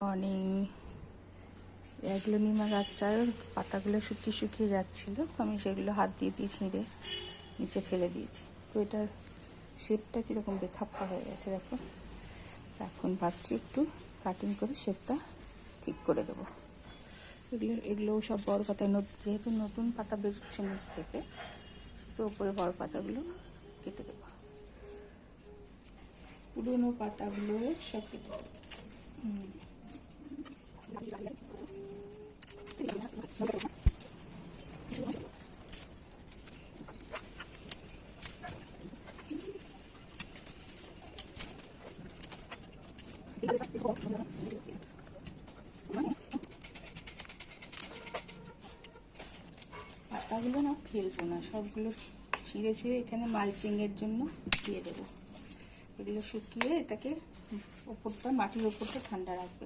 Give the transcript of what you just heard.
Morning. Aglaonema গাছটার পাতাগুলো শুকিয়ে যাচ্ছিল, তো আমি সেগুলো হাত দিয়ে ছিঁড়ে নিচে ফেলে দিয়েছি। তো এটার শেপটা কীরকম বেখাপ্পা হয়ে গেছে দেখো। এখন ভাবছি একটু কাটিং করে শেপটা ঠিক করে দেবো। এগুলোও সব বড় পাতায়, যেহেতু নতুন পাতা বেরোচ্ছে নিচ থেকে, সেটা উপরে বড় পাতাগুলো কেটে দেবো। পুরোনো পাতাগুলো সব কেটে দেবো। পাতাগুলো না ফেলবো না, সবগুলো ছিঁড়ে এখানে মালচিংয়ের জন্য দিয়ে দেবো। এগুলো শুকিয়ে এটাকে ওপরটা, মাটির ওপরটা ঠান্ডা রাখবে।